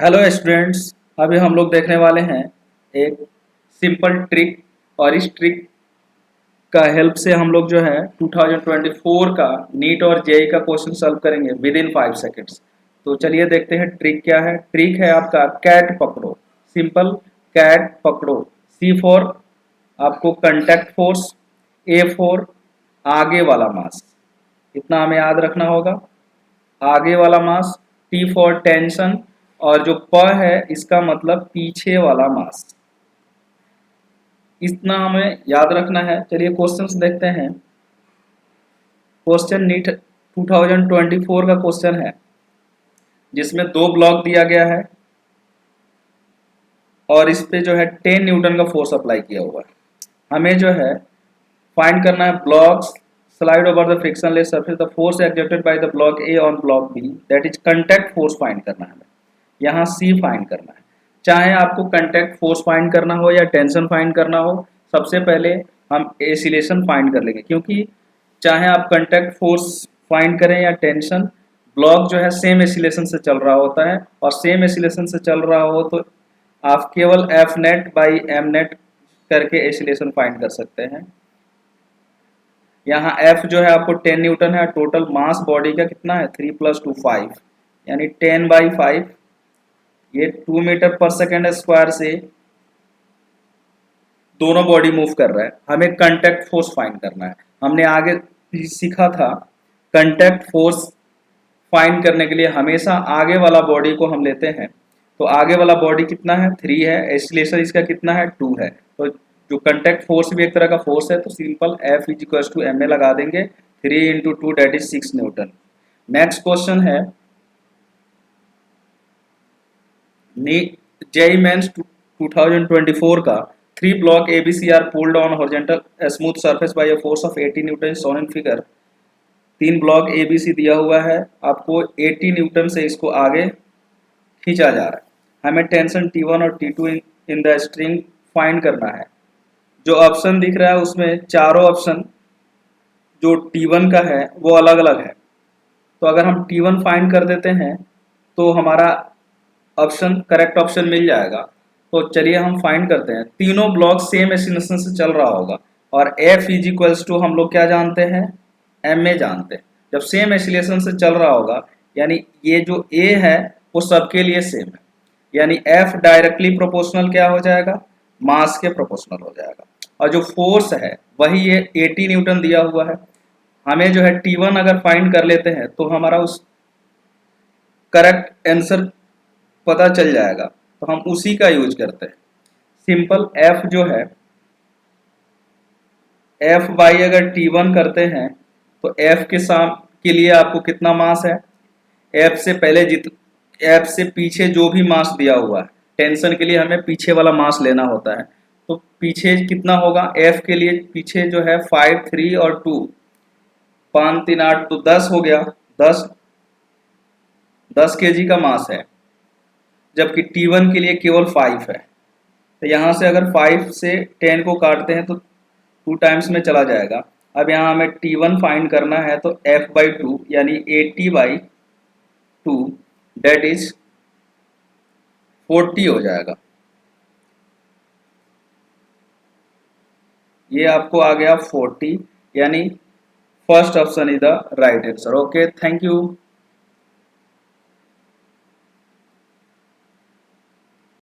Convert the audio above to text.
Hello students. अभी हम लोग देखने वाले हैं एक सिंपल ट्रिक। और इस ट्रिक का हेल्प से हम लोग जो है 2024 का नीट और जेई का क्वेश्चन सॉल्व करेंगे विद इन 5 सेकेंड्स। तो चलिए देखते हैं ट्रिक क्या है। ट्रिक है आपका कैट पकड़ो। सिंपल कैट पकड़ो। सी फॉर आपको कंटेक्ट फोर्स, ए फॉर आगे वाला मास, इतना हमें याद रखना होगा। आगे वाला मास, टी फॉर टेंशन, और जो प है इसका मतलब पीछे वाला मास, इतना हमें याद रखना है। चलिए क्वेश्चंस देखते हैं। क्वेश्चन नीट 2024 का क्वेश्चन है जिसमें दो ब्लॉक दिया गया है और इस पे जो है 10 न्यूटन का फोर्स अप्लाई किया हुआ है। हमें जो है फाइंड करना है blocks slide over the frictionless surface the force exerted by the block A on block B, that is contact force find करना है। यहाँ सी फाइंड करना है। चाहे आपको कंटैक्ट फोर्स फाइंड करना हो या टेंशन फाइंड करना हो, सबसे पहले हम एसिलेशन फाइंड कर लेंगे, क्योंकि चाहे आप कंटैक्ट फोर्स फाइंड करें या टेंशन, ब्लॉक जो है सेम एसिलेशन से चल रहा होता है। और सेम एसिलेशन से चल रहा हो तो आप केवल F net by M net करके एसिलेशन फाइंड कर सकते हैं। यहाँ एफ जो है आपको 10 न्यूटन है। टोटल मास बॉडी का कितना है 3 + 2 5, यानी 10/5। ये 2 मीटर पर सेकेंड स्क्वायर से दोनों बॉडी मूव कर रहा है। हमें कंटैक्ट फोर्स फाइंड करना है। हमने आगे भी सीखा था कंटैक्ट फोर्स फाइंड करने के लिए हमेशा आगे वाला बॉडी को हम लेते हैं। तो आगे वाला बॉडी कितना है 3 है, एक्सीलरेशन इसका कितना है 2 है। तो जो कंटैक्ट फोर्स भी एक तरह का फोर्स है, तो सिंपल F = ma लगा देंगे। 3 × 2 that is 6 newton. Next question है जेई मेंस 2024 का 3 block ABC are pulled on horizontal smooth surface by a force of 80 newton shown in figure. 3 block ABC दिया हुआ है, आपको 80 न्यूटन से इसको आगे खींचा जा रहा है। हमें टेंशन T1 और T2 in the string find करना है। जो ऑप्शन दिख रहा है उसमें चारों ऑप्शन जो T1 का है वो अलग अलग है। तो अगर हम T1 फाइंड कर देते हैं तो हमारा ऑप्शन करेक्ट ऑप्शन मिल जाएगा। तो चलिए हम फाइंड करते हैं। तीनों ब्लॉक सेम एसिलेशन से चल रहा होगा और F = हम लोग क्या जानते हैं ma जानते हैं। जब सेम एसिलेशन से चल रहा होगा यानी ये जो A है वो सबके लिए सेम है, यानी F डायरेक्टली प्रोपोर्शनल क्या हो जाएगा मास के प्रोपोर्शनल हो जाएगा। और जो फोर्स है वही ये 80 न्यूटन दिया हुआ है। हमें जो है T1 अगर फाइंड कर लेते हैं तो हमारा उस करेक्ट आंसर पता चल जाएगा, तो हम उसी का यूज करते हैं। सिंपल F जो है F बाई अगर T1 करते हैं तो F के लिए आपको कितना मास है, F से पहले F से पीछे जो भी मास दिया हुआ है, टेंशन के लिए हमें पीछे वाला मास लेना होता है। तो पीछे कितना होगा F के लिए, पीछे जो है 5 3 और 2 5 3 8, तो 10 हो गया। 10 kg का मास है, जबकि T1 के लिए केवल 5 है। तो यहाँ से अगर 5 से 10 को काटते हैं तो 2 टाइम्स में चला जाएगा। अब यहाँ हमें T1 फाइंड करना है तो F/2 यानी 80/2 डेट इज 40 हो जाएगा। ये आपको आ गया 40, यानी first option is the right answer. Okay, thank you.